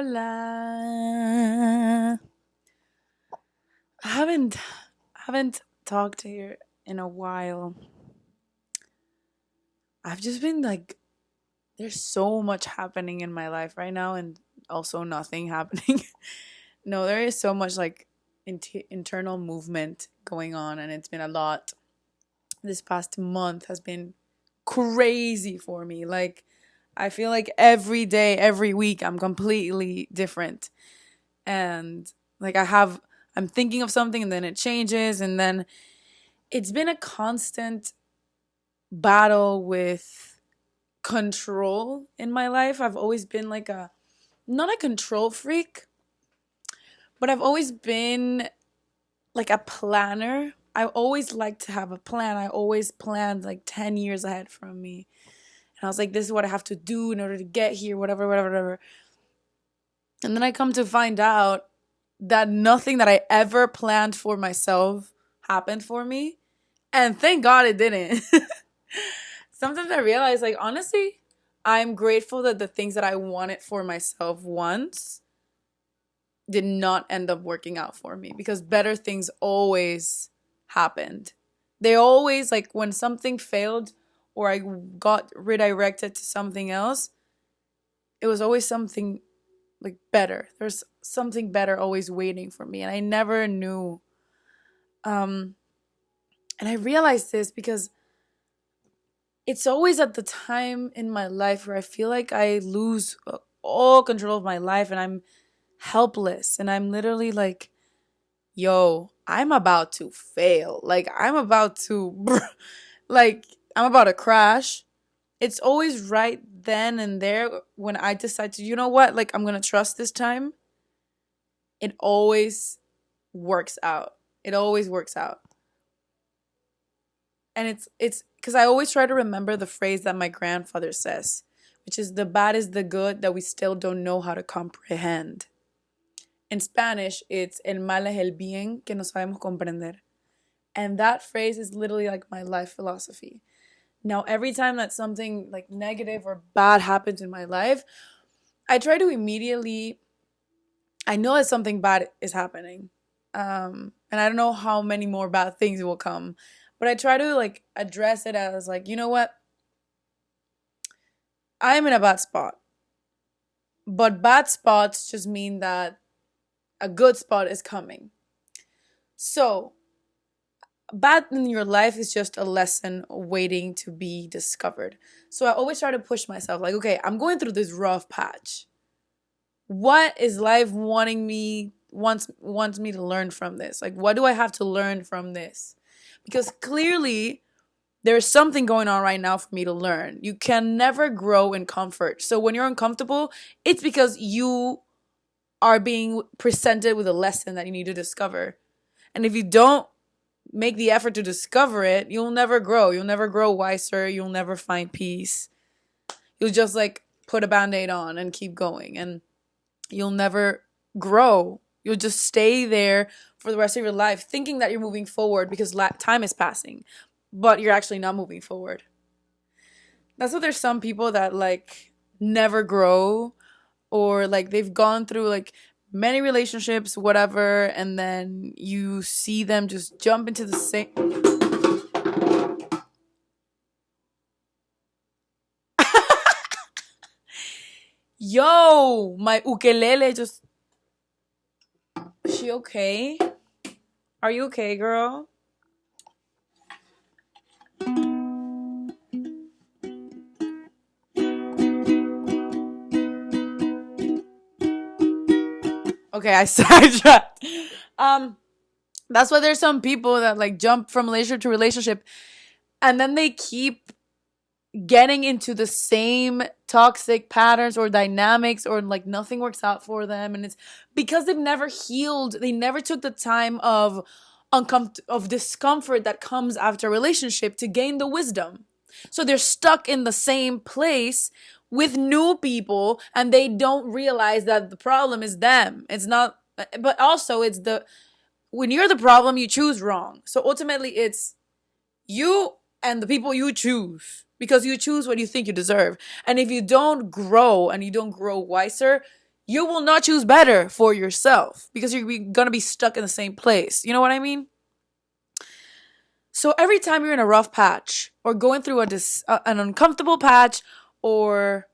Hola. I haven't talked here in a while. I've just been like there's so much happening in my life right now and also nothing happening. No, there is so much like internal movement going on and it's been a lot. This past month has been crazy for me. Like I feel like every day, every week I'm completely different. And like I'm thinking of something and then it changes and then it's been a constant battle with control in my life. I've always been like a not a control freak, but I've always been like a planner. I always like to have a plan. I always planned like 10 years ahead from me. And I was like, this is what I have to do in order to get here, whatever, whatever, whatever. And then I come to find out that nothing that I ever planned for myself happened for me. And thank God it didn't. Sometimes I realize, like, honestly, I'm grateful that the things that I wanted for myself once did not end up working out for me because better things always happened. They always, like, when something failed or I got redirected to something else, it was always something like better. There's something better always waiting for me. And I never knew. Um, and I realized this because it's always at the time in my life where I feel like I lose all control of my life and I'm helpless. And I'm literally like, yo, I'm about to fail. Like, I'm about to, like, I'm about to crash. It's always right then and there when I decide to, you know what, like, I'm going to trust this time. It always works out. It always works out. And it's because I always try to remember the phrase that my grandfather says, which is the bad is the good that we still don't know how to comprehend. In Spanish, it's el mal es el bien que no sabemos comprender. And that phrase is literally like my life philosophy. Now, every time that something like negative or bad happens in my life, I try to immediately, I know that something bad is happening. And I don't know how many more bad things will come. But I try to like address it as like, you know what? I'm in a bad spot. But bad spots just mean that a good spot is coming. So, bad in your life is just a lesson waiting to be discovered. So I always try to push myself like, okay, I'm going through this rough patch. What is life wants me to learn from this? Like what do I have to learn from this? Because clearly there's something going on right now for me to learn. You can never grow in comfort. So when you're uncomfortable, it's because you are being presented with a lesson that you need to discover. And if you don't make the effort to discover it, you'll never grow. You'll never grow wiser. You'll never find peace. You'll just like put a band-aid on and keep going. And you'll never grow. You'll just stay there for the rest of your life thinking that you're moving forward because time is passing, but you're actually not moving forward. That's why there's some people that like never grow or like they've gone through like many relationships, whatever, and then you see them just jump into the same. Yo, my ukulele just. Is she okay? Are you okay, girl? Okay, I sidetracked. Um, that's why there's some people that like jump from relationship to relationship, and then they keep getting into the same toxic patterns or dynamics, or like nothing works out for them, and it's because they've never healed. They never took the time of of discomfort that comes after a relationship to gain the wisdom. So they're stuck in the same place with new people and they don't realize that the problem is them. It's not, but also it's when you're the problem, you choose wrong. So ultimately it's you and the people you choose because you choose what you think you deserve. And if you don't grow and you don't grow wiser, you will not choose better for yourself because you're going to be stuck in the same place. You know what I mean? So every time you're in a rough patch or going through an uncomfortable patch or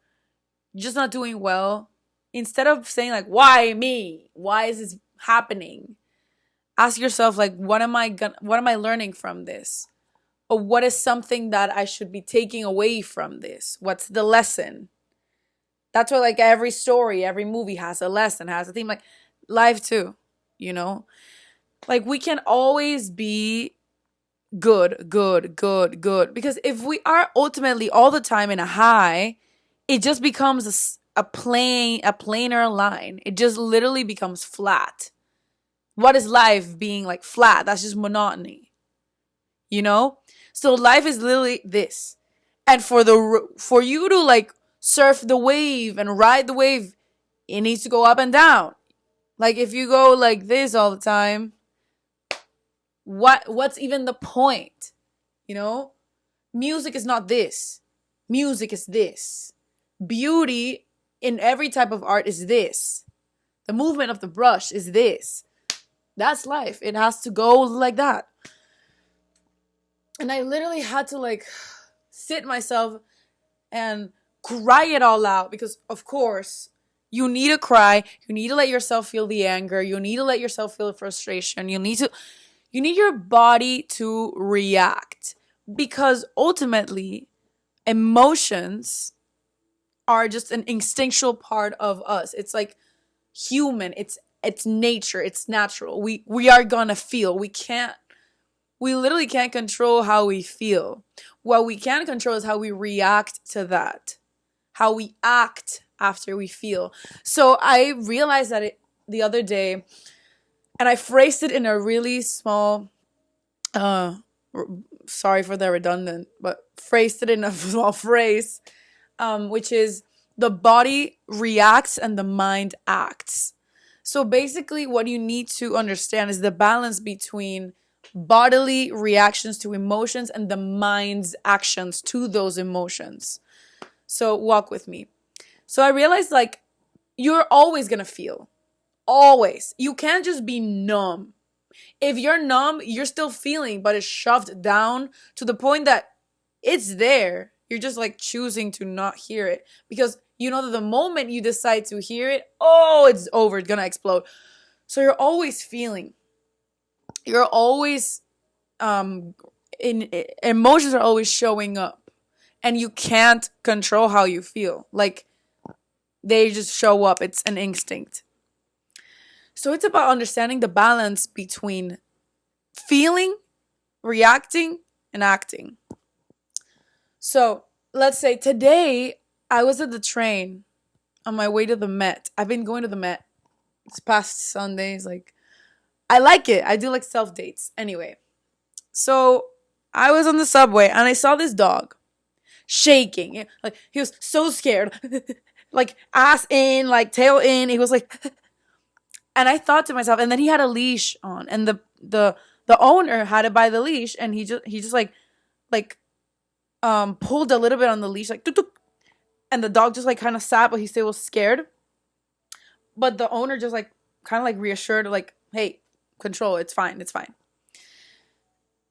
just not doing well, instead of saying like, why me? Why is this happening? Ask yourself like, what am I learning from this? Or what is something that I should be taking away from this? What's the lesson? That's why like every story, every movie has a lesson, has a theme, like life too, you know? Like we can always be good, good, good, good. Because if we are ultimately all the time in a high, it just becomes a planar line. It just literally becomes flat. What is life being like flat? That's just monotony, you know? So life is literally this. And for you to like surf the wave and ride the wave, it needs to go up and down. Like if you go like this all the time, what's even the point? You know? Music is not this. Music is this. Beauty in every type of art is this. The movement of the brush is this. That's life. It has to go like that. And I literally had to like sit myself and cry it all out because of course you need to cry. You need to let yourself feel the anger. You need to let yourself feel the frustration. You need your body to react because ultimately emotions are just an instinctual part of us. It's like human. It's nature. It's natural. We are gonna feel. We literally can't control how we feel. What we can control is how we react to that. How we act after we feel. So I realized that the other day, and I phrased it in a really small sorry for the redundant, but phrased it in a small phrase, which is the body reacts and the mind acts. So basically what you need to understand is the balance between bodily reactions to emotions and the mind's actions to those emotions. So walk with me. So I realized like you're always gonna feel. Always. You can't just be numb. If you're numb, you're still feeling, but it's shoved down to the point that it's there. You're just like choosing to not hear it because you know that the moment you decide to hear it, oh, it's over. It's gonna explode. So you're always feeling. You're always emotions are always showing up, and you can't control how you feel. Like they just show up. It's an instinct. So it's about understanding the balance between feeling, reacting, and acting. So let's say today I was at the train on my way to the Met. I've been going to the Met this past Sundays. Like, I like it. I do like self dates. Anyway, so I was on the subway and I saw this dog shaking. Like, he was so scared. Like, ass in, like, tail in. He was like, and I thought to myself, and then he had a leash on, and the owner had it by the leash, and he just like pulled a little bit on the leash, like tuk, tuk, and the dog just like kind of sat, but he still was scared. But the owner just like kind of like reassured, like, hey, control, it's fine, it's fine.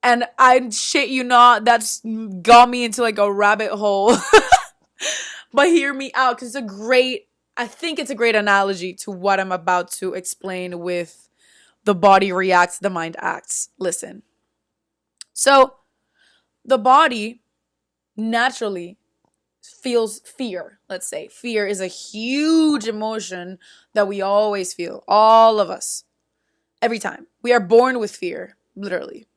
And I shit you not, that's got me into like a rabbit hole. But hear me out, because I think it's a great analogy to what I'm about to explain with the body reacts, the mind acts. Listen. So the body naturally feels fear. Let's say fear is a huge emotion that we always feel, all of us, every time. We are born with fear, literally.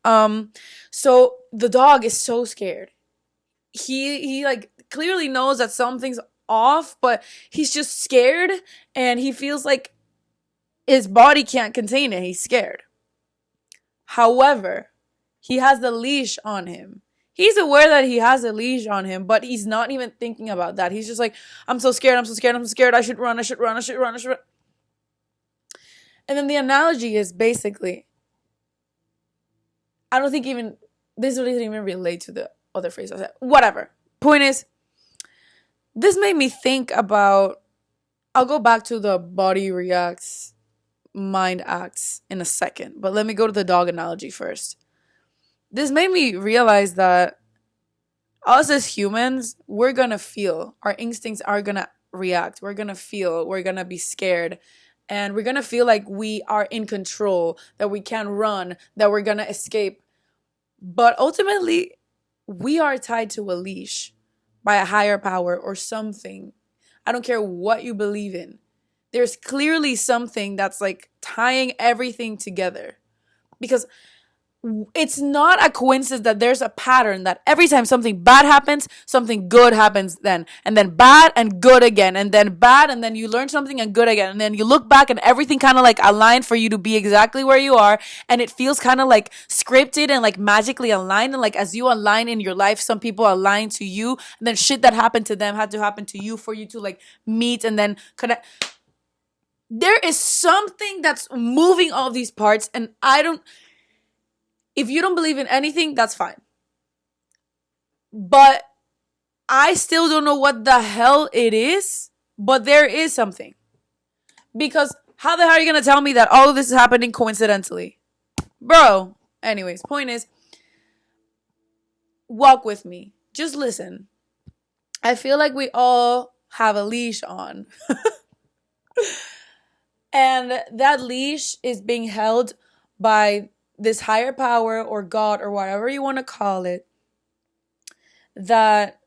So the dog is so scared. He like clearly knows that something's off, but he's just scared, and he feels like his body can't contain it. He's scared. However, he has the leash on him. He's aware that he has a leash on him, but he's not even thinking about that. He's just like, I'm so scared, I'm so scared, I'm so scared. I should run, I should run, I should run, I should run. And then the analogy is basically, I don't think even, this doesn't even relate to the other phrase I said. Whatever. Point is, this made me think about I'll go back to the body reacts, mind acts in a second, but let me go to the dog analogy first. This made me realize that us as humans, we're gonna feel. Our instincts are gonna react. We're gonna feel. We're gonna be scared. And we're gonna feel like we are in control, that we can run, that we're gonna escape. But ultimately, we are tied to a leash by a higher power or something. I don't care what you believe in. There's clearly something that's like tying everything together. Because it's not a coincidence that there's a pattern that every time something bad happens, something good happens then. And then bad and good again. And then bad and then you learn something and good again. And then you look back and everything kind of like aligned for you to be exactly where you are. And it feels kind of like scripted and like magically aligned. And like as you align in your life, some people align to you. And then shit that happened to them had to happen to you for you to like meet and then connect. There is something that's moving all these parts. And if you don't believe in anything, that's fine. But I still don't know what the hell it is, but there is something. Because how the hell are you going to tell me that all of this is happening coincidentally? Bro, anyways, point is, walk with me. Just listen. I feel like we all have a leash on. And that leash is being held by this higher power or God or whatever you want to call it, that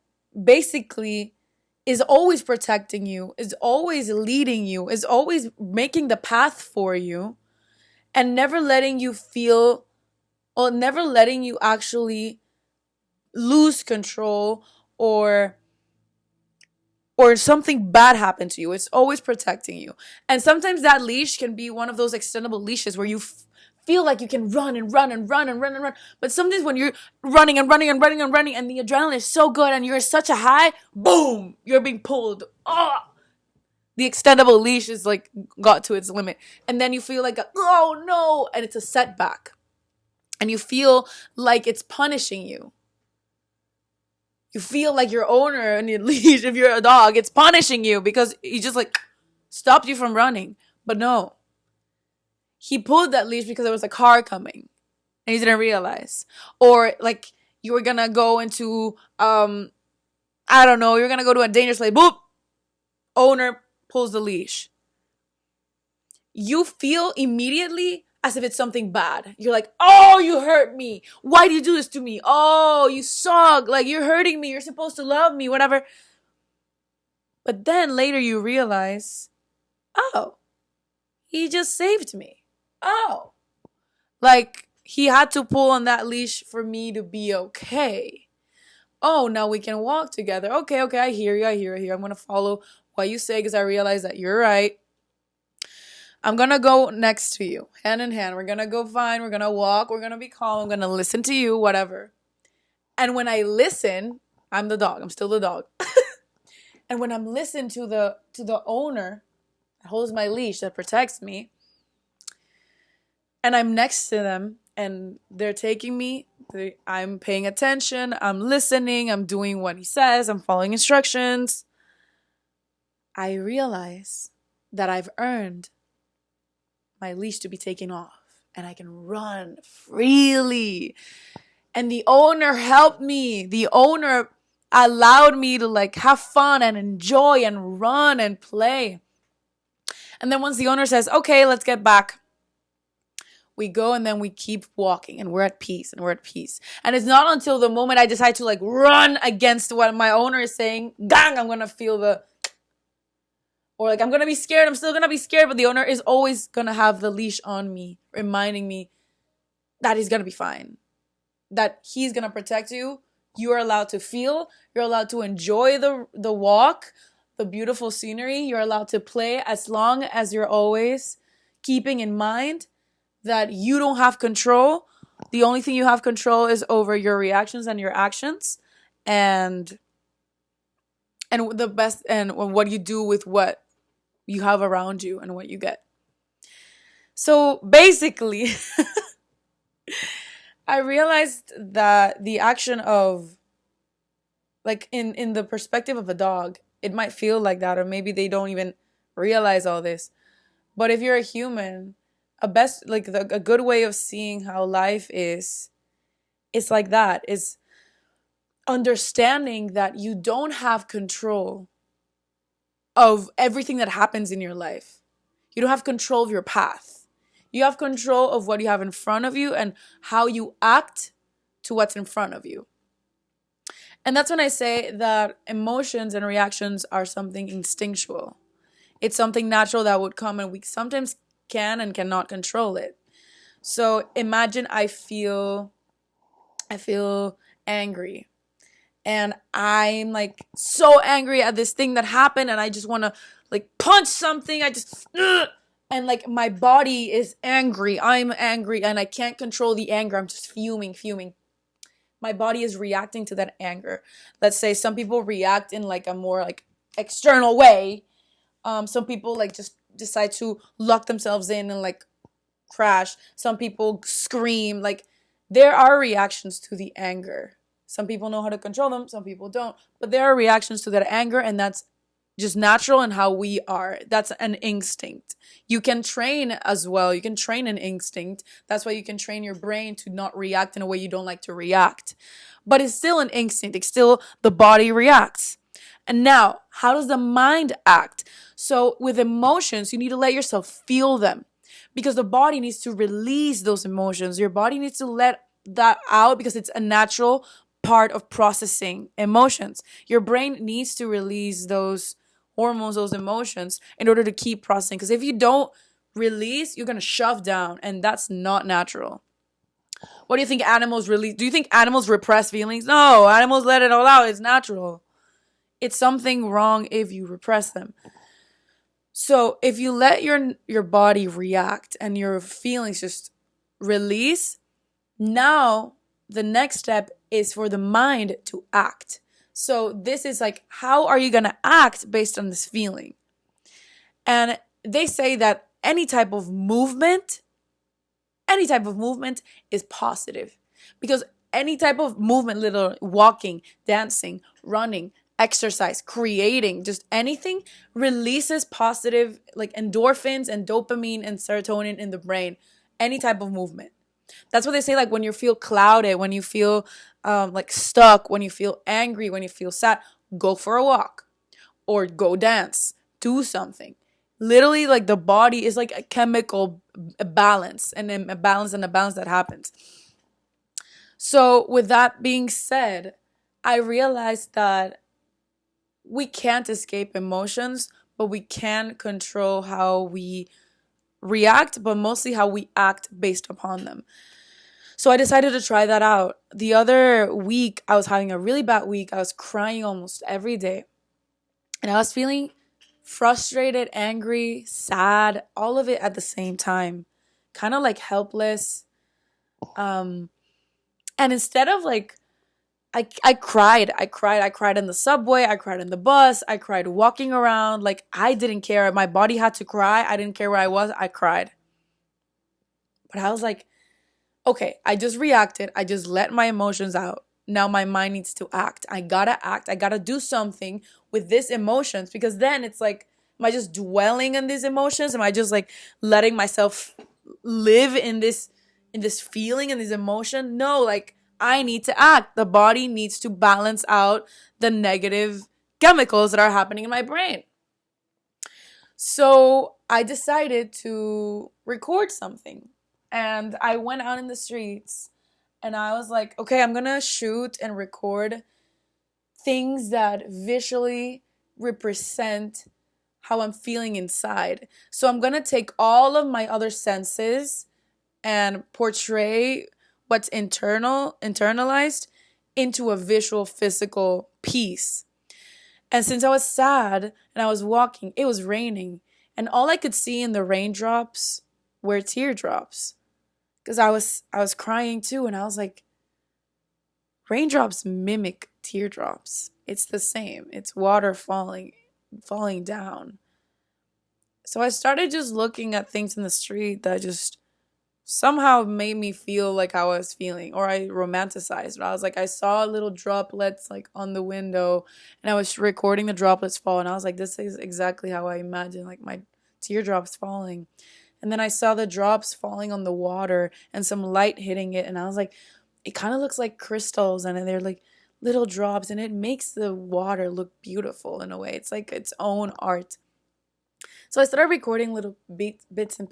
basically is always protecting you, is always leading you, is always making the path for you, and never letting you feel or never letting you actually lose control or something bad happen to you. It's always protecting you. And sometimes that leash can be one of those extendable leashes where you feel like you can run and run and run and run and run. But sometimes when you're running and running and running and running and the adrenaline is so good and you're such a high, boom, you're being pulled. Oh, the extendable leash is like got to its limit. And then you feel like, oh no, and it's a setback. And you feel like it's punishing you. You feel like your owner and your leash, if you're a dog, it's punishing you because he just like stopped you from running. But no. He pulled that leash because there was a car coming and he didn't realize. Or like you were gonna go into I don't know, you're gonna go to a dangerous place. Boop! Owner pulls the leash. You feel immediately as if it's something bad. You're like, oh, you hurt me. Why do you do this to me? Oh, you suck. Like, you're hurting me. You're supposed to love me, whatever. But then later you realize, oh, he just saved me. Oh. Like, he had to pull on that leash for me to be okay. Oh, now we can walk together. Okay, I hear you. I'm going to follow what you say because I realize that you're right. I'm going to go next to you, hand in hand. We're going to go fine. We're going to walk. We're going to be calm. I'm going to listen to you, whatever. And when I listen, I'm the dog. I'm still the dog. And when I'm listening to the owner that holds my leash, that protects me, and I'm next to them and they're taking me, I'm paying attention, I'm listening, I'm doing what he says, I'm following instructions, I realize that I've earned my leash to be taken off and I can run freely. And the owner helped me. The owner allowed me to like have fun and enjoy and run and play. And then once the owner says, okay, let's get back, we go and then we keep walking and we're at peace and we're at peace. And it's not until the moment I decide to like run against what my owner is saying, gang, I'm going to feel or like I'm going to be scared. I'm still going to be scared. But the owner is always going to have the leash on me, reminding me that he's going to be fine, that he's going to protect you. You're allowed to feel. You're allowed to enjoy the walk, the beautiful scenery. You're allowed to play as long as you're always keeping in mind that you don't have control. The only thing you have control is over your reactions and your actions, and the best, and what you do with what you have around you and what you get. So basically, I realized that the action of, like, in the perspective of a dog, it might feel like that, or maybe they don't even realize all this. But if you're a human, a good way of seeing how life is, it's like that. Is understanding that you don't have control of everything that happens in your life. You don't have control of your path. You have control of what you have in front of you and how you act to what's in front of you. And that's when I say that emotions and reactions are something instinctual. It's something natural that would come, and we sometimes can and cannot control it. So imagine I feel angry, and I'm like so angry at this thing that happened, and I just want to like punch something. I just and like my body is angry. I'm angry and I can't control the anger. I'm just fuming. My body is reacting to that anger. Let's say some people react in like a more like external way. Some people like just decide to lock themselves in and like crash. Some people scream. Like there are reactions to the anger. Some people know how to control them, some people don't. But there are reactions to that anger, and that's just natural and how we are. That's an instinct. You can train as well. You can train an instinct. That's why you can train your brain to not react in a way you don't like to react. But it's still an instinct. It's still the body reacts. And now, how does the mind act? So with emotions, you need to let yourself feel them because the body needs to release those emotions. Your body needs to let that out because it's a natural part of processing emotions. Your brain needs to release those hormones, those emotions in order to keep processing. Because if you don't release, you're going to shove down, and that's not natural. What do you think animals release? Do you think animals repress feelings? No, animals let it all out. It's natural. It's something wrong if you repress them. So if you let your body react and your feelings just release, now the next step is for the mind to act. So this is like, how are you going to act based on this feeling? And they say that any type of movement is positive because any type of movement, literally walking, dancing, running, exercise, creating, just anything releases positive like endorphins and dopamine and serotonin in the brain. Any type of movement. That's what they say, like when you feel clouded, when you feel like stuck, when you feel angry, when you feel sad, go for a walk or go dance, do something. Literally, like the body is like a chemical balance and a balance that happens. So, with that being said, I realized that we can't escape emotions, but we can control how we react, but mostly how we act based upon them. So I decided to try that out. The other week, I was having a really bad week. I was crying almost every day. And I was feeling frustrated, angry, sad, all of it at the same time. Kind of like helpless. And instead of like, I cried. I cried in the subway. I cried in the bus. I cried walking around. Like, I didn't care. My body had to cry. I didn't care where I was. I cried. But I was like, okay, I just reacted. I just let my emotions out. Now my mind needs to act. I gotta act. I gotta do something with these emotions because then it's like, am I just dwelling on these emotions? Am I just like letting myself live in this feeling and this emotion? No, like I need to act. The body needs to balance out the negative chemicals that are happening in my brain. So I decided to record something. And I went out in the streets and I was like, okay, I'm going to shoot and record things that visually represent how I'm feeling inside. So I'm going to take all of my other senses and portray what's internalized into a visual physical piece. And since I was sad and I was walking, it was raining, and all I could see in the raindrops were teardrops. Because I was crying too, and I was like, raindrops mimic teardrops. It's the same. It's water falling down. So I started just looking at things in the street that just somehow made me feel like how I was feeling, or I romanticized it. I was like, I saw little droplets like on the window, and I was recording the droplets fall, and I was like, this is exactly how I imagine like my teardrops falling. And then I saw the drops falling on the water and some light hitting it, and I was like, it kind of looks like crystals, and they're like little drops, and it makes the water look beautiful in a way. It's like its own art. So I started recording little bits and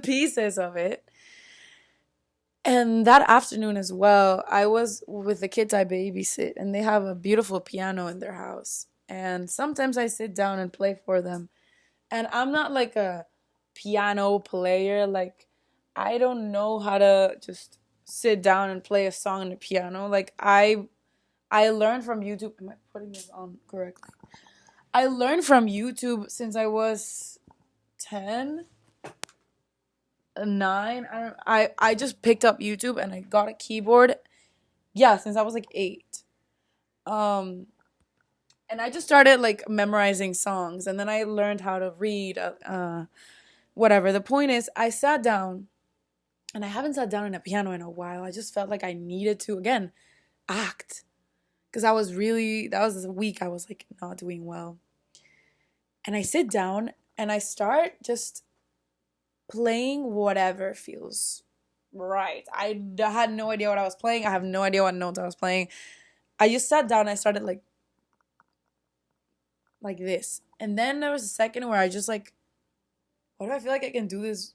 pieces of it. And that afternoon as well, I was with the kids I babysit, and they have a beautiful piano in their house. And sometimes I sit down and play for them. And I'm not like a piano player. Like, I don't know how to just sit down and play a song on the piano. Like, I learned from YouTube. Am I putting this on correctly? I learned from YouTube since I was 10, 9. I just picked up YouTube and I got a keyboard. Yeah, since I was like 8. Um and I just started like memorizing songs, and then I learned how to read whatever. The point is, I sat down, and I haven't sat down in a piano in a while. I just felt like I needed to again act, because I was really, that was a week I was like not doing well. And I sit down and I start just playing whatever feels right. Had no idea what I was playing. I have no idea what notes I was playing. I just sat down and I started like this. And then there was a second where I just like, what do I feel like I can do this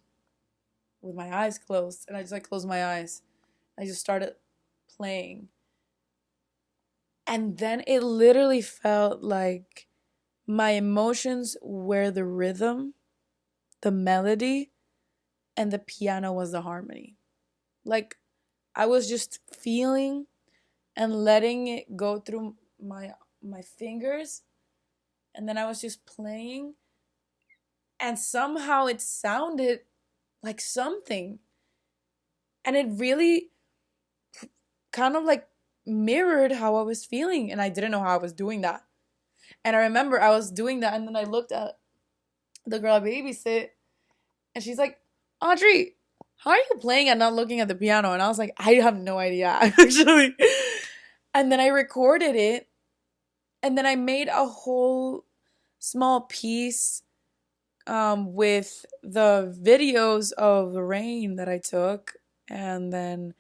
with my eyes closed? And I just like closed my eyes. I just started playing. And then it literally felt like my emotions were the rhythm, the melody, and the piano was the harmony. Like, I was just feeling and letting it go through my fingers, and then I was just playing, and somehow it sounded like something, and it really kind of like mirrored how I was feeling, and I didn't know how I was doing that. And I remember I was doing that, and then I looked at the girl I babysit, and she's like, Audrey, how are you playing and not looking at the piano? And I was like, I have no idea, actually. And then I recorded it, and then I made a whole small piece with the videos of the rain that I took, and then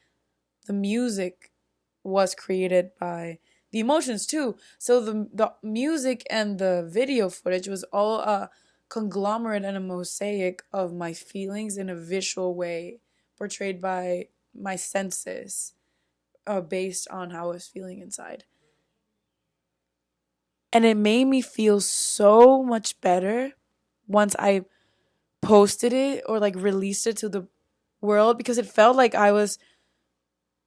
the music was created by the emotions too. So the music and the video footage was all a conglomerate and a mosaic of my feelings in a visual way, portrayed by my senses, based on how I was feeling inside. And it made me feel so much better once I posted it or like released it to the world, because it felt like I was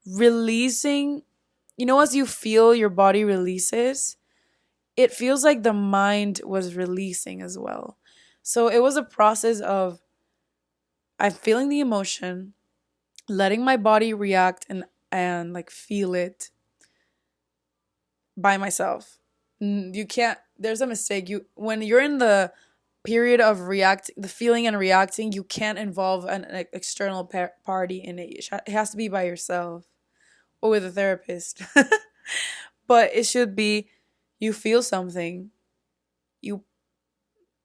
releasing, as you feel your body releases, it feels like the mind was releasing as well. So it was a process of I'm feeling the emotion, letting my body react and like feel it by myself. You can't, there's a mistake. You When you're in the period of react the feeling and reacting, you can't involve an external party in it. It has to be by yourself or with a therapist. But it should be, you feel something, you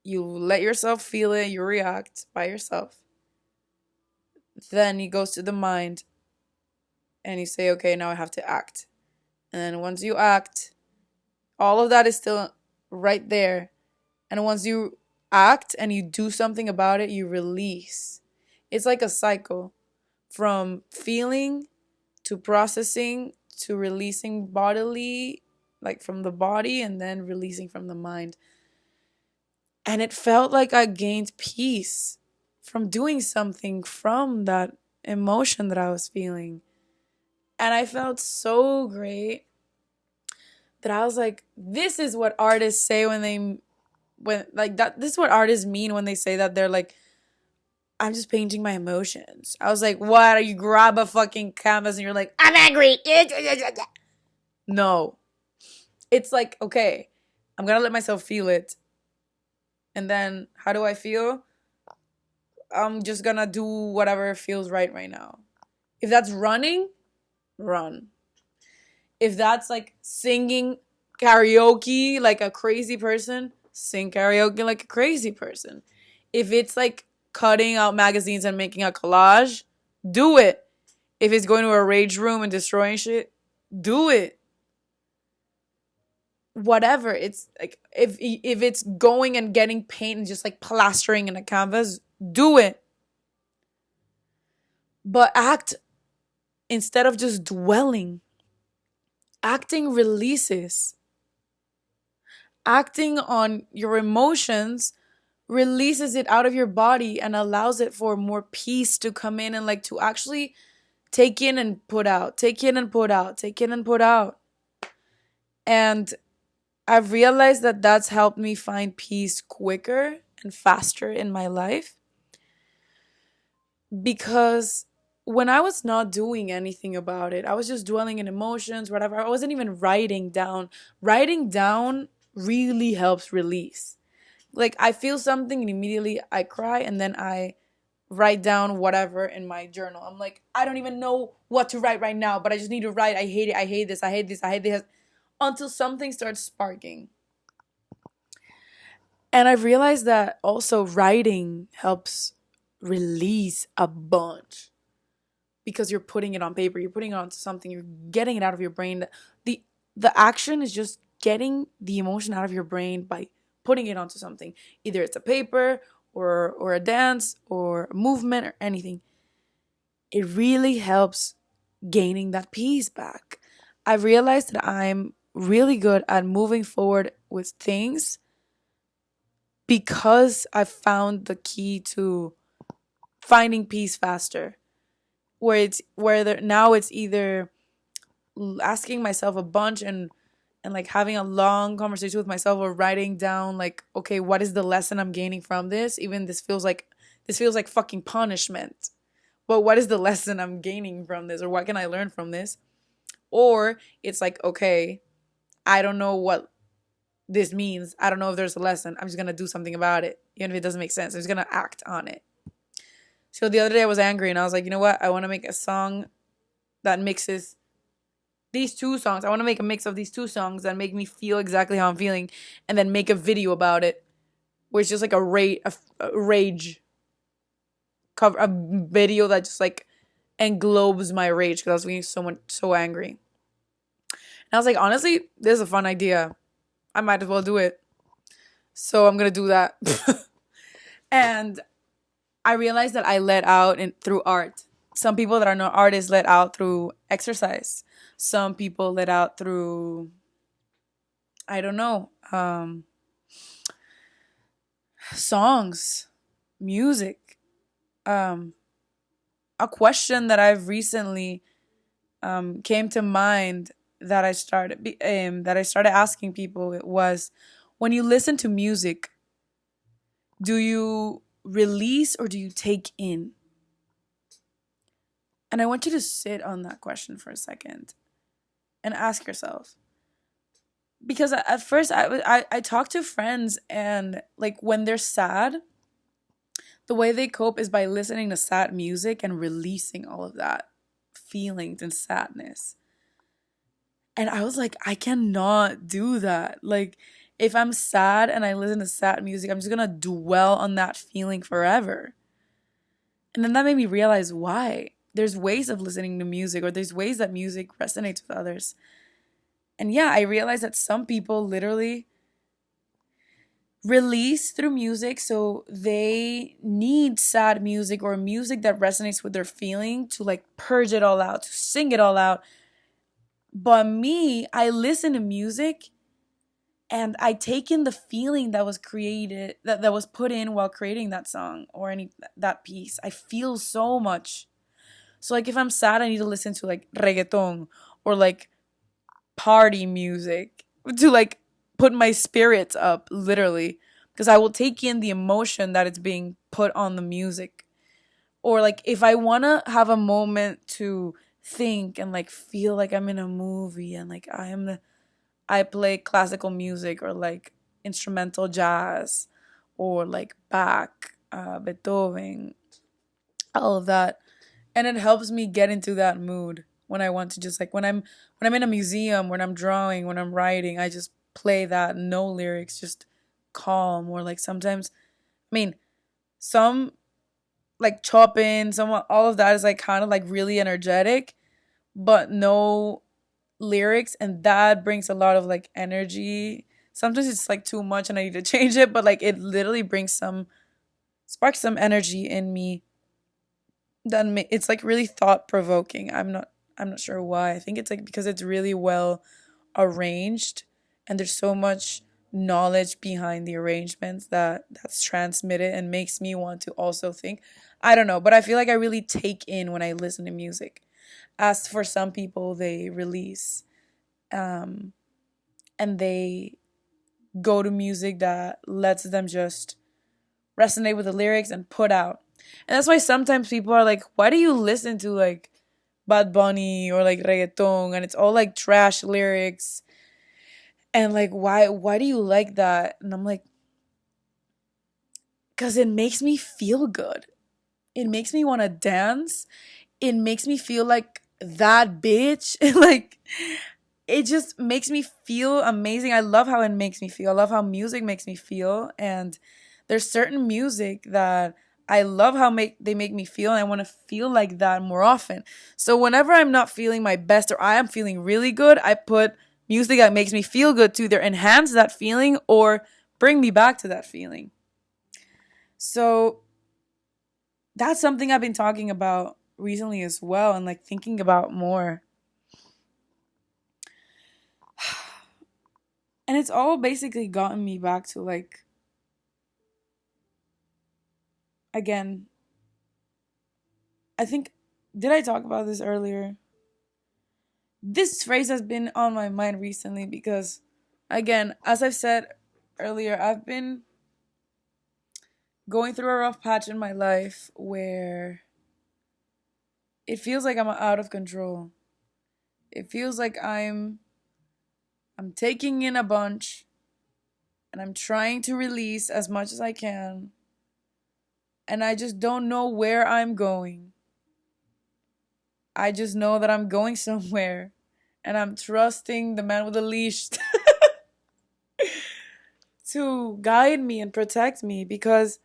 you let yourself feel it, you react by yourself. Then it goes to the mind and you say, okay, now I have to act. And then once you act, all of that is still right there. And once you act and you do something about it, you release. It's like a cycle from feeling to processing to releasing bodily, like from the body, and then releasing from the mind. And it felt like I gained peace from doing something from that emotion that I was feeling. And I felt so great that I was like, this is what artists say when like that this is what artists mean when they say that they're like, I'm just painting my emotions. I was like, what? You grab a fucking canvas and you're like, I'm angry. No. It's like, okay, I'm gonna let myself feel it. And then how do I feel? I'm just gonna do whatever feels right now. If that's running, run. If that's like singing karaoke like a crazy person, sing karaoke like a crazy person. If it's like cutting out magazines and making a collage, do it. If it's going to a rage room and destroying shit, do it. Whatever. It's like if it's going and getting paint and just like plastering in a canvas, do it. But act instead of just dwelling. Acting releases. Acting on your emotions releases it out of your body and allows it for more peace to come in and like to actually take in and put out, take in and put out, take in and put out. And I've realized that that's helped me find peace quicker and faster in my life because when I was not doing anything about it, I was just dwelling in emotions, whatever. I wasn't even writing down. Writing down really helps release. Like I feel something and immediately I cry and then I write down whatever in my journal. I'm like, I don't even know what to write right now, but I just need to write. I hate it. I hate this. I hate this. I hate this. Until something starts sparking. And I've realized that also writing helps release a bunch because you're putting it on paper, you're putting it onto something, you're getting it out of your brain. The the action is just getting the emotion out of your brain by putting it onto something. Either it's a paper or a dance or a movement or anything. It really helps gaining that peace back. I've realized that I'm really good at moving forward with things because I've found the key to finding peace faster. Now it's either asking myself a bunch and like having a long conversation with myself or writing down like, okay, what is the lesson I'm gaining from this? Even this feels like fucking punishment. But what is the lesson I'm gaining from this or what can I learn from this? Or it's like, okay, I don't know what this means. I don't know if there's a lesson. I'm just going to do something about it. Even if it doesn't make sense. I'm just going to act on it. So the other day I was angry and I was like, you know what? I want to make a song that mixes these two songs. I want to make a mix of these two songs that make me feel exactly how I'm feeling and then make a video about it. Where it's just like a rage cover, a video that just like englobes my rage because I was being so angry. And I was like, honestly, this is a fun idea. I might as well do it. So I'm gonna do that. And I realized that I let out through art. Some people that are not artists let out through exercise. Some people let out through, I don't know, songs, music. A question that I've recently came to mind that I started asking people it was, when you listen to music, do you release or do you take in? And I want you to sit on that question for a second and ask yourself. Because at first I talk to friends and like when they're sad, the way they cope is by listening to sad music and releasing all of that feelings and sadness. And I was like, I cannot do that. Like, if I'm sad and I listen to sad music, I'm just gonna dwell on that feeling forever. And then that made me realize why. There's ways of listening to music, or there's ways that music resonates with others. And yeah, I realized that some people literally release through music, so they need sad music or music that resonates with their feeling to like purge it all out, to sing it all out. But me, I listen to music and I take in the feeling that was created, that was put in while creating that song or that piece. I feel so much. So like if I'm sad, I need to listen to like reggaeton or like party music to like put my spirits up, literally, because I will take in the emotion that it's being put on the music. Or like if I want to have a moment to think and like feel like I'm in a movie and like I play classical music or like instrumental jazz or like Bach. Beethoven, all of that, and it helps me get into that mood when I want to just like when I'm in a museum, when I'm drawing, when I'm writing, I just play that no lyrics, just calm. Or like sometimes, I mean, some like chopping, some all of that is like kind of like really energetic, but no lyrics, and that brings a lot of like energy. Sometimes it's like too much and I need to change it, but like it literally brings some sparks some energy in me that it's like really thought provoking. I'm not sure why. I think it's like because it's really well arranged and there's so much knowledge behind the arrangements that's transmitted and makes me want to also think. I don't know, but I feel like I really take in when I listen to music. As for some people, they release um, and they go to music that lets them just resonate with the lyrics and put out. And that's why sometimes people are like, why do you listen to like Bad Bunny or like reggaeton and it's all like trash lyrics? And like why do you like that? And I'm like, cuz it makes me feel good. It makes me want to dance. It makes me feel like that bitch. Like it just makes me feel amazing. I love how it makes me feel. I love how music makes me feel. And there's certain music that I love how they make me feel, and I want to feel like that more often. So whenever I'm not feeling my best or I am feeling really good, I put music that makes me feel good to either enhance that feeling or bring me back to that feeling. So that's something I've been talking about recently as well, and like thinking about more. And it's all basically gotten me back to like, again, I think, did I talk about this earlier? This phrase has been on my mind recently because, again, as I've said earlier, I've been going through a rough patch in my life where it feels like I'm out of control. It feels like I'm taking in a bunch and I'm trying to release as much as I can, and I just don't know where I'm going. I just know that I'm going somewhere and I'm trusting the man with the leash to guide me and protect me, because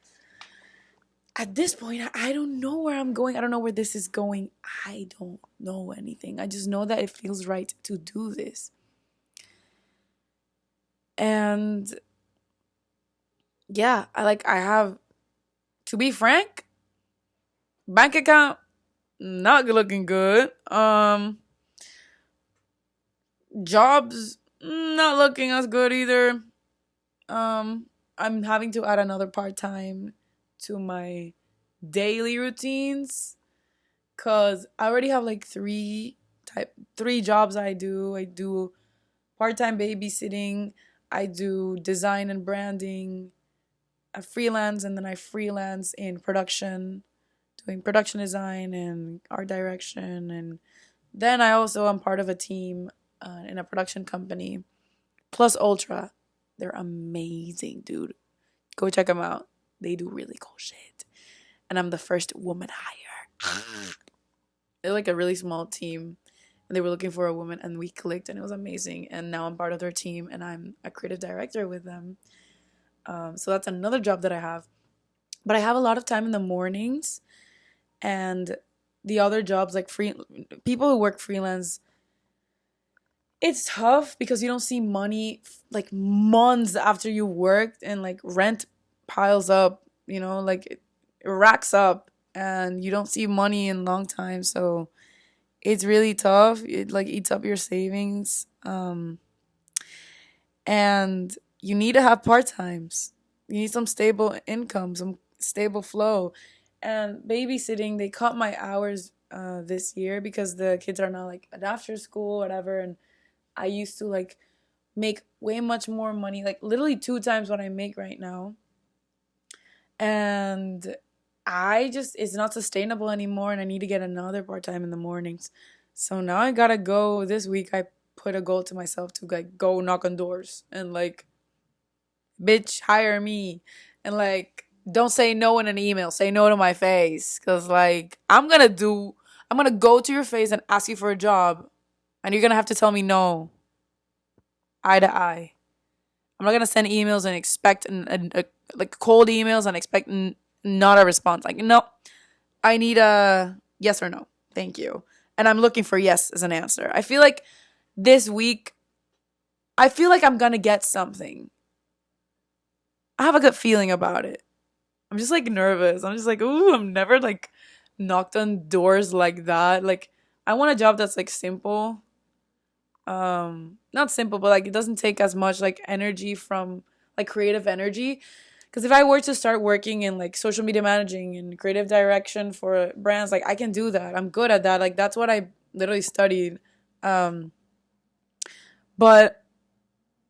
at this point I don't know where I'm going. I don't know where this is going. I don't know anything. I just know that it feels right to do this. And yeah, I have, to be frank, bank account not looking good. Jobs not looking as good either. Um I'm having to add another part-time to my daily routines cuz I already have like three jobs I do. I do part-time babysitting, I do design and branding, I freelance, and then I freelance in production, doing production design and art direction, and then I also am part of a team in a production company. Plus Ultra, they're amazing, dude. Go check them out. They do really cool shit. And I'm the first woman hire. They're like a really small team, and they were looking for a woman, and we clicked, and it was amazing. And now I'm part of their team, and I'm a creative director with them. So that's another job that I have. But I have a lot of time in the mornings, and the other jobs, like free people who work freelance, it's tough because you don't see money like months after you worked, and like rent piles up, like it racks up, and you don't see money in long time. So it's really tough. It like eats up your savings. And you need to have part times. You need some stable income, some stable flow. And babysitting, they cut my hours this year because the kids are now like at after school, whatever. And I used to like make way much more money, like literally two times what I make right now. And it's not sustainable anymore, and I need to get another part time in the mornings. So now I gotta go. This week I put a goal to myself to like go knock on doors and like, bitch, hire me, and like Don't say no in an email. Say no to my face. Because, like, I'm going to go to your face and ask you for a job. And you're going to have to tell me no, eye to eye. I'm not going to send emails and expect, like, cold emails and expect not a response. Like, no, I need a yes or no. Thank you. And I'm looking for yes as an answer. I feel like this week, I feel like I'm going to get something. I have a good feeling about it. I'm just like nervous. I'm just like, ooh, I'm never like knocked on doors like that. Like, I want a job that's like simple. Not simple, but like it doesn't take as much like energy from like creative energy. Because if I were to start working in like social media managing and creative direction for brands, like I can do that. I'm good at that. Like that's what I literally studied. Um, but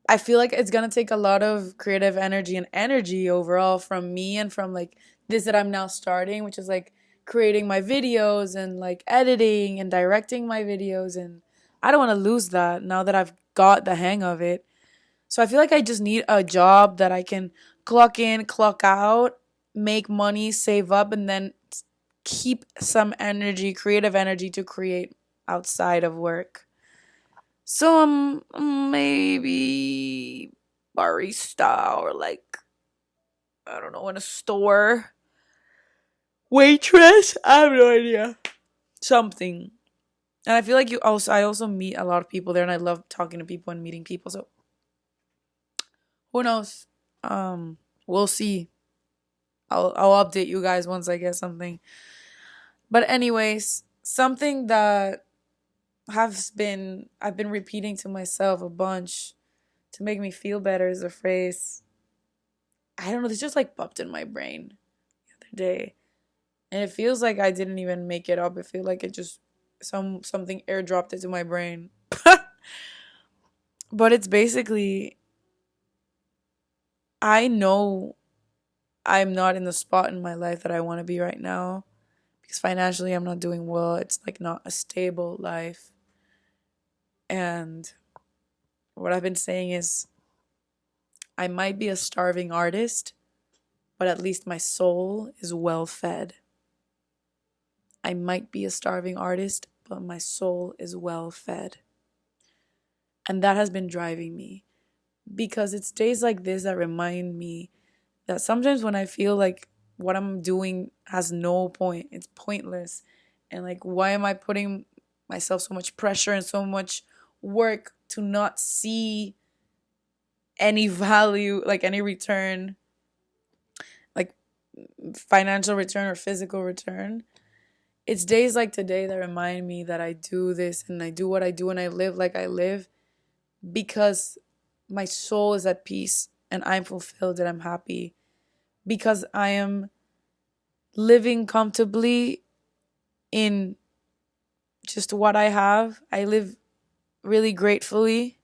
I feel like it's gonna take a lot of creative energy and energy overall from me and from like this that I'm now starting, which is like creating my videos and like editing and directing my videos. And I don't want to lose that now that I've got the hang of it. So I feel like I just need a job that I can clock in, clock out, make money, save up, and then keep some energy, creative energy to create outside of work. So maybe barista or like I don't know in a store waitress. I have no idea. Something. And I feel like I also meet a lot of people there, and I love talking to people and meeting people. So who knows? We'll see. I'll update you guys once I get something. But anyways, something that I've been repeating to myself a bunch to make me feel better is a phrase. I don't know, this just like popped in my brain the other day. And it feels like I didn't even make it up. It feels like it just something airdropped into my brain. But it's basically I know I'm not in the spot in my life that I want to be right now because financially I'm not doing well. It's like not a stable life. And what I've been saying is I might be a starving artist, but at least my soul is well fed. I might be a starving artist, but my soul is well fed. And that has been driving me because it's days like this that remind me that sometimes when I feel like what I'm doing has no point, it's pointless. And like, why am I putting myself so much pressure and so much work to not see any value, like any return, like financial return or physical return? It's days like today that remind me that I do this and I do what I do and I live like I live because my soul is at peace and I'm fulfilled and I'm happy because I am living comfortably in just what I have. I live really gratefully.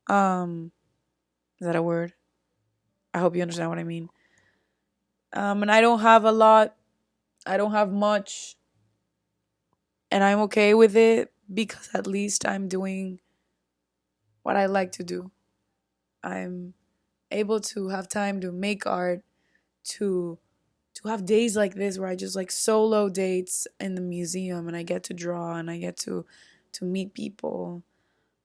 Is that a word? I hope you understand what I mean. And I don't have a lot. I don't have much. And I'm okay with it because at least I'm doing what I like to do. I'm able to have time to make art, to have days like this where I just like solo dates in the museum and I get to draw and I get to meet people,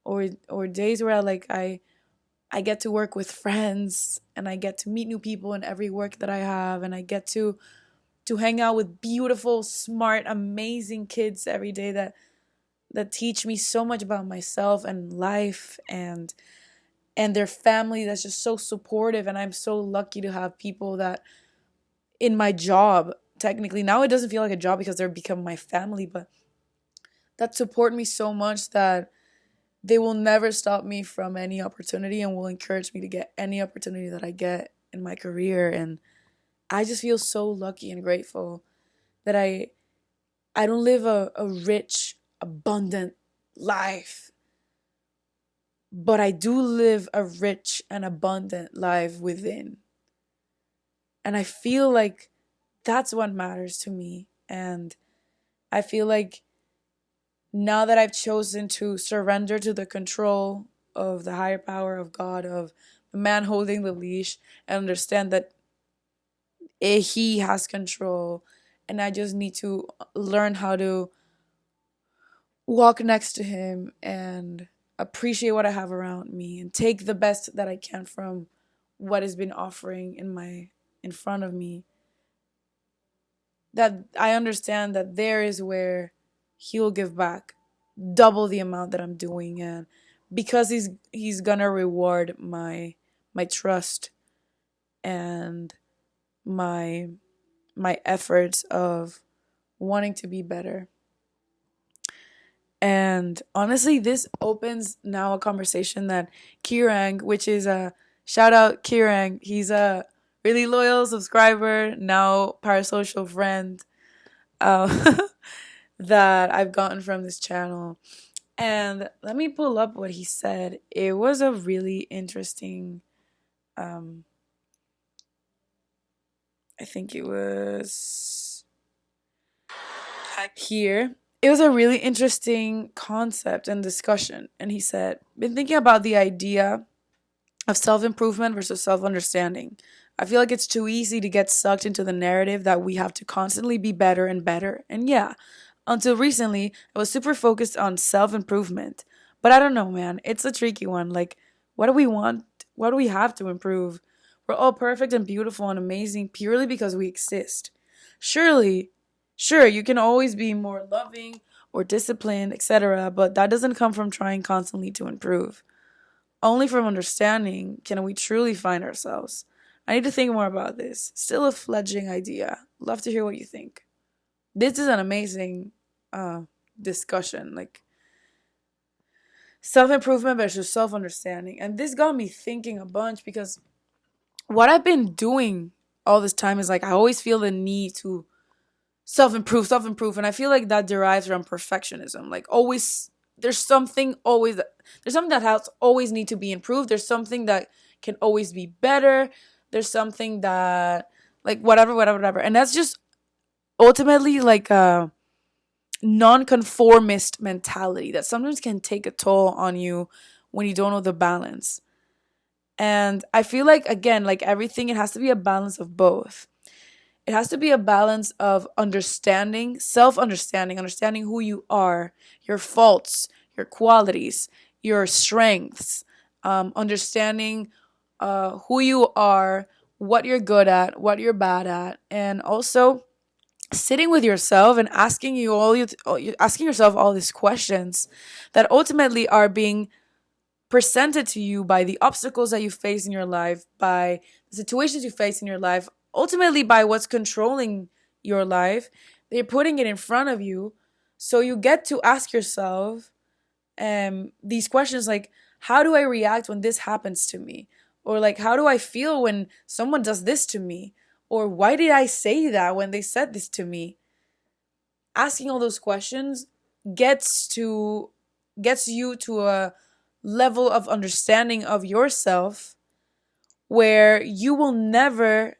or days where I get to work with friends and I get to meet new people in every work that I have, and I get to hang out with beautiful, smart, amazing kids every day that teach me so much about myself and life, and their family that's just so supportive. And I'm so lucky to have people that in my job, technically now it doesn't feel like a job because they're become my family, but that support me so much that they will never stop me from any opportunity and will encourage me to get any opportunity that I get in my career. And I just feel so lucky and grateful that I don't live a rich, abundant life, but I do live a rich and abundant life within. And I feel like that's what matters to me. And I feel like now that I've chosen to surrender to the control of the higher power of God, of the man holding the leash, and understand that he has control, and I just need to learn how to walk next to him and appreciate what I have around me and take the best that I can from what has been offering in front of me. That I understand that there is where he will give back double the amount that I'm doing, and because he's gonna reward my trust and my my efforts of wanting to be better. And honestly, this opens now a conversation that Kirang, which is a shout out Kirang, he's a really loyal subscriber, now parasocial friend, uh, that I've gotten from this channel. And let me pull up what he said. It was a really interesting, um, I think it was here. It was a really interesting concept and discussion. And he said, been thinking about the idea of self improvement versus self understanding. I feel like it's too easy to get sucked into the narrative that we have to constantly be better and better. And yeah, until recently, I was super focused on self improvement. But I don't know, man. It's a tricky one. Like, what do we want? What do we have to improve? We're all perfect and beautiful and amazing purely because we exist. Surely, sure, you can always be more loving or disciplined, etc., but that doesn't come from trying constantly to improve. Only from understanding can we truly find ourselves. I need to think more about this. Still a fledgling idea. Love to hear what you think. This is an amazing uh, discussion. Like self improvement versus self understanding. And this got me thinking a bunch because what I've been doing all this time is like I always feel the need to self improve. And I feel like that derives from perfectionism. Like always, there's something always, there's something that has always need to be improved. There's something that can always be better. There's something that, like, whatever. And that's just ultimately like a nonconformist mentality that sometimes can take a toll on you when you don't know the balance. And I feel like, again, like everything, it has to be a balance of both. It has to be a balance of understanding, self understanding, understanding who you are, your faults, your qualities, your strengths, understanding who you are, what you're good at, what you're bad at, and also sitting with yourself and asking yourself all these questions that ultimately are being presented to you by the obstacles that you face in your life, by the situations you face in your life, ultimately by what's controlling your life. They're putting it in front of you. So you get to ask yourself these questions like, how do I react when this happens to me? Or like, how do I feel when someone does this to me? Or why did I say that when they said this to me? Asking all those questions gets to gets you to a level of understanding of yourself where you will never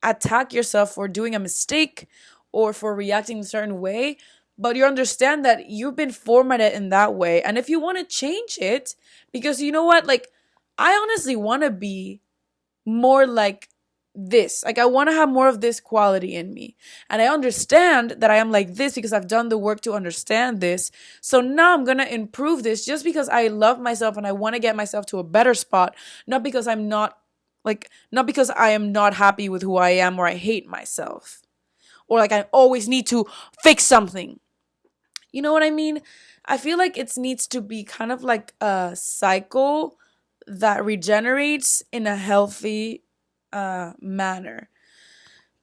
attack yourself for doing a mistake or for reacting a certain way, but you understand that you've been formatted in that way. And if you want to change it, because you know what, like, I honestly want to be more like this. Like, I want to have more of this quality in me. And I understand that I am like this because I've done the work to understand this. So now I'm going to improve this just because I love myself and I want to get myself to a better spot, not because not because I am not happy with who I am or I hate myself or like I always need to fix something. You know what I mean? I feel like it needs to be kind of like a cycle that regenerates in a healthy manner,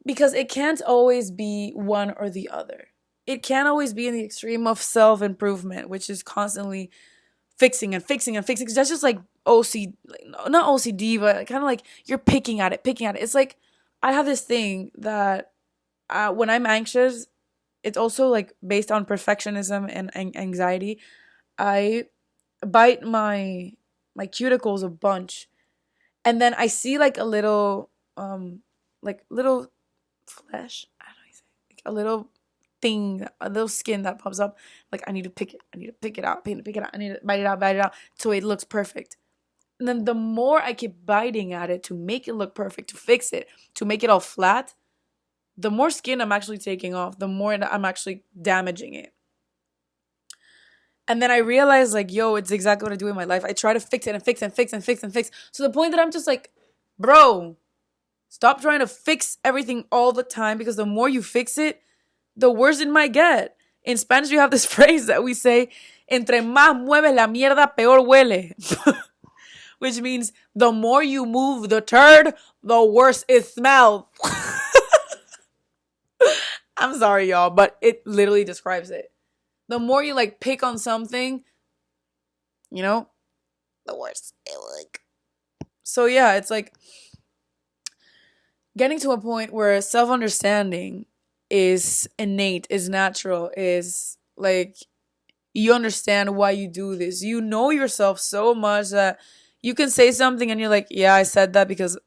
because it can't always be one or the other. It can't always be in the extreme of self improvement, which is constantly fixing and fixing and fixing. 'Cause that's just like like, not OCD, but kind of like you're picking at it, picking at it. It's like I have this thing that when I'm anxious, it's also like based on perfectionism and anxiety. I bite my cuticles a bunch, and then I see like a little little flesh. I don't know how you say it. Like a little thing, a little skin that pops up. Like I need to pick it. I need to pick it out. Pick it out. I need to bite it out. Bite it out. So it looks perfect. And then the more I keep biting at it to make it look perfect, to fix it, to make it all flat, the more skin I'm actually taking off, the more I'm actually damaging it. And then I realized, like, yo, it's exactly what I do in my life. I try to fix it and fix and fix and fix and fix. To the point that I'm just like, bro, stop trying to fix everything all the time, because the more you fix it, the worse it might get. In Spanish, we have this phrase that we say, entre más mueves la mierda, peor huele. Which means the more you move the turd, the worse it smells. I'm sorry, y'all, but it literally describes it. The more you like pick on something, you know, the worse it look. So yeah, it's like getting to a point where self-understanding is innate, is natural, is like you understand why you do this. You know yourself so much that you can say something and you're like, yeah, I said that because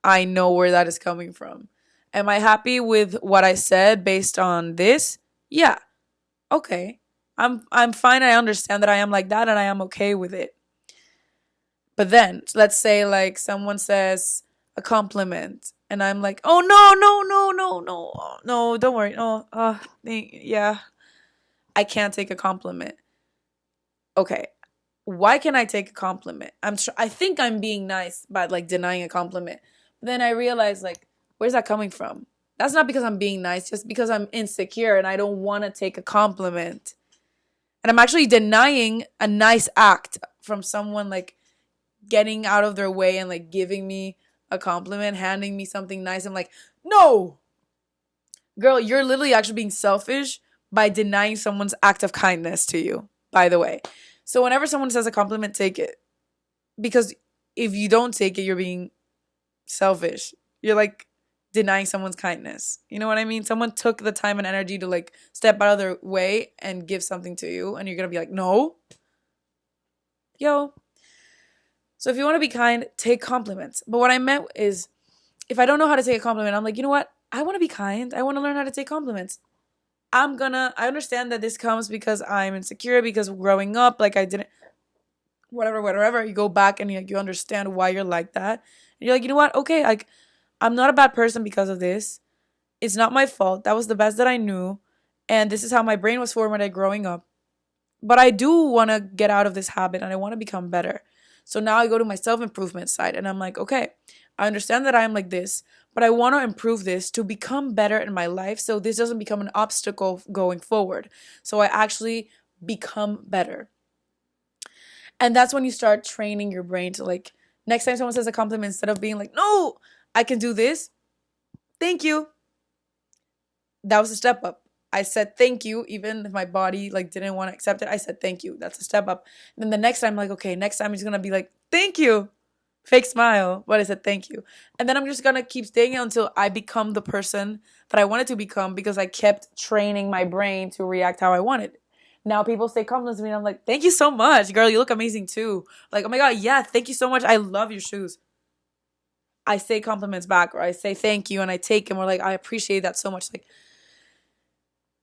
I know where that is coming from. Am I happy with what I said based on this? Yeah. Okay. I'm fine. I understand that I am like that and I am okay with it. But then let's say like someone says a compliment and I'm like, "Oh no, no, no, no, no. No, don't worry. No. Yeah. I can't take a compliment." Okay. Why can I take a compliment? I think I'm being nice by like denying a compliment. But then I realize like where's that coming from? That's not because I'm being nice, just because I'm insecure and I don't want to take a compliment. And I'm actually denying a nice act from someone like getting out of their way and like giving me a compliment, handing me something nice. I'm like, "No. Girl, you're literally actually being selfish by denying someone's act of kindness to you, by the way." So whenever someone says a compliment, take it. Because if you don't take it, you're being selfish. You're like denying someone's kindness. You know what I mean? Someone took the time and energy to like step out of their way and give something to you, and you're going to be like, "No." Yo. So if you want to be kind, take compliments. But what I meant is if I don't know how to take a compliment, I'm like, you know what? I want to be kind. I want to learn how to take compliments. I understand that this comes because I'm insecure, because growing up, like I didn't, whatever. You go back and you understand why you're like that. And you're like, you know what? Okay, like I'm not a bad person because of this. It's not my fault. That was the best that I knew. And this is how my brain was formatted growing up. But I do want to get out of this habit and I want to become better. So now I go to my self improvement side and I'm like, okay, I understand that I am like this, but I want to improve this to become better in my life so this doesn't become an obstacle going forward. So I actually become better. And that's when you start training your brain to like, next time someone says a compliment, instead of being like, "No, I can do this. Thank you." That was a step up. I said thank you, even if my body like didn't want to accept it. I said thank you. That's a step up. And then the next time, like, okay, next time he's gonna be like, "Thank you." Fake smile, but I said thank you. And then I'm just gonna keep staying until I become the person that I wanted to become because I kept training my brain to react how I wanted. Now people say compliments to me and I'm like, "Thank you so much. Girl, you look amazing too." Like, "Oh my god, yeah, thank you so much. I love your shoes." I say compliments back or I say thank you and I take them or like I appreciate that so much. Like,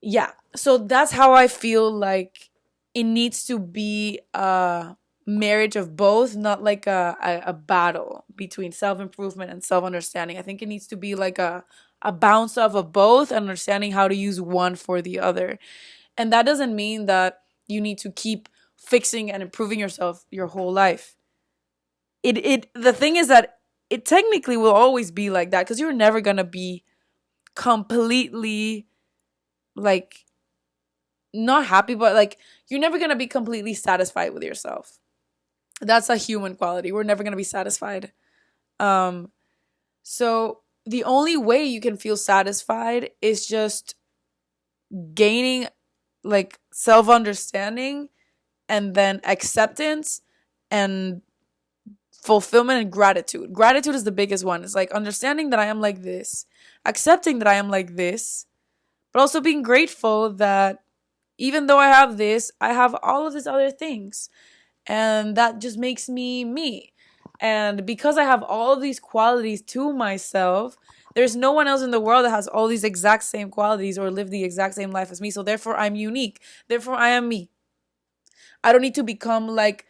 yeah. So that's how I feel like it needs to be a marriage of both, not like a battle between self improvement and self understanding. I think it needs to be like a bounce off of both, understanding how to use one for the other. And that doesn't mean that you need to keep fixing and improving yourself your whole life. The thing is that it technically will always be like that because you're never gonna be completely like not happy, but like you're never gonna be completely satisfied with yourself. That's a human quality. We're never gonna be satisfied. Um, so the only way you can feel satisfied is just gaining like self understanding and then acceptance and fulfillment and gratitude. Gratitude is the biggest one. It's like understanding that I am like this, accepting that I am like this, but also being grateful that even though I have this, I have all of these other things. And that just makes me me. And because I have all of these qualities to myself, there's no one else in the world that has all these exact same qualities or live the exact same life as me. So therefore, I'm unique. Therefore, I am me. I don't need to become like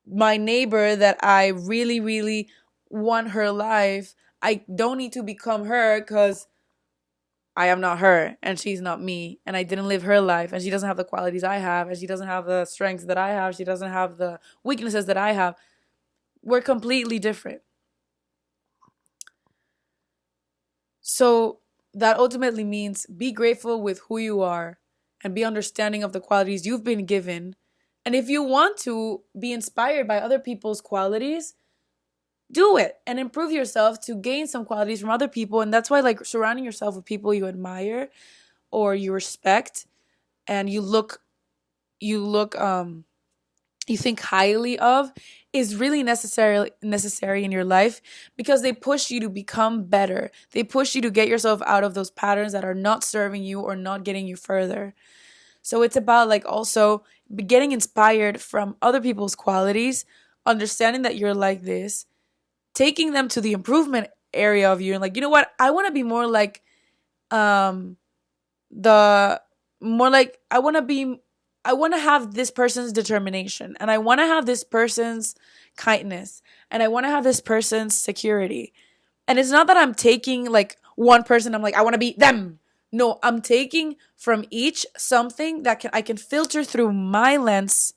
my neighbor that I really, really want her life, I don't need to become her because I am not her and she's not me. And I didn't live her life and she doesn't have the qualities I have and she doesn't have the strengths that I have. She doesn't have the weaknesses that I have. We're completely different. So that ultimately means be grateful with who you are and be understanding of the qualities you've been given. And if you want to be inspired by other people's qualities, do it and improve yourself to gain some qualities from other people. And that's why, like, surrounding yourself with people you admire or you respect and you you think highly of is really necessary in your life because they push you to become better. They push you to get yourself out of those patterns that are not serving you or not getting you further. So it's about like also getting inspired from other people's qualities, understanding that you're like this, taking them to the improvement area of you and like, you know what? I want to be more like um the more like I want to have this person's determination and I want to have this person's kindness and I want to have this person's security. And it's not that I'm taking like one person, I'm like I want to be them. No, I'm taking from each something that I can filter through my lens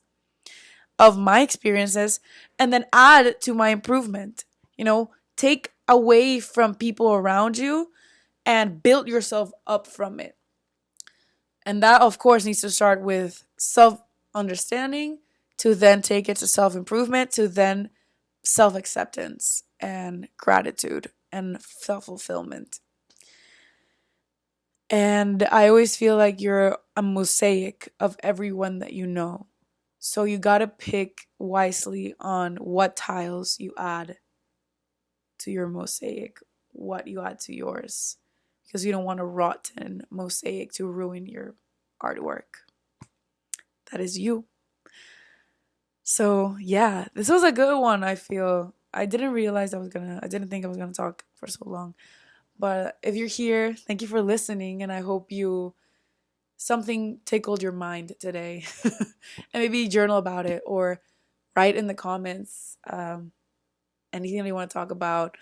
of my experiences and then add to my improvement. You know, take away from people around you and build yourself up from it. And that, of course, needs to start with self understanding, to then take it to self improvement, to then self acceptance and gratitude and self fulfillment. And I always feel like you're a mosaic of everyone that you know. So you gotta pick wisely on what tiles you add to your mosaic, what you add to yours, because you don't want a rotten mosaic to ruin your artwork. That is you. So yeah, this was a good one. I feel I didn't think I was gonna talk for so long. But if you're here, thank you for listening, and I hope you something tickled your mind today, and maybe journal about it or write in the comments anything that you want to talk about.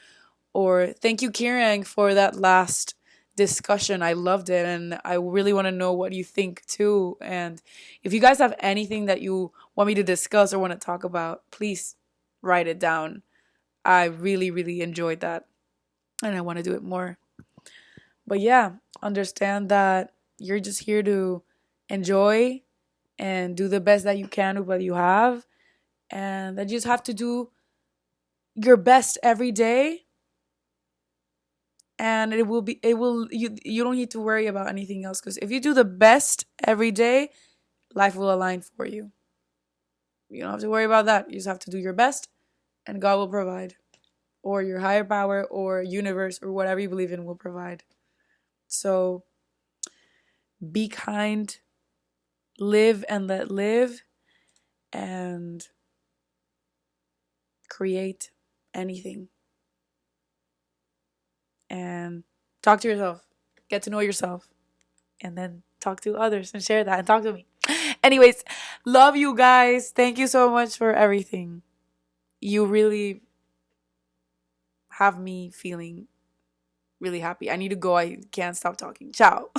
Or thank you, Kirang, for that last discussion. I loved it, and I really want to know what you think too. And if you guys have anything that you want me to discuss or want to talk about, please write it down. I really, really enjoyed that, and I want to do it more. But yeah, understand that you're just here to enjoy and do the best that you can with what you have, and that you just have to do your best every day and you don't need to worry about anything else because if you do the best every day, life will align for you. You don't have to worry about that. You just have to do your best and God will provide, or your higher power or universe or whatever you believe in will provide. So be kind, live and let live, and create anything, and talk to yourself, get to know yourself, and then talk to others and share that and talk to me. Anyways, love you guys. Thank you so much for everything. You really have me feeling really happy. I need to go. I can't stop talking. Ciao.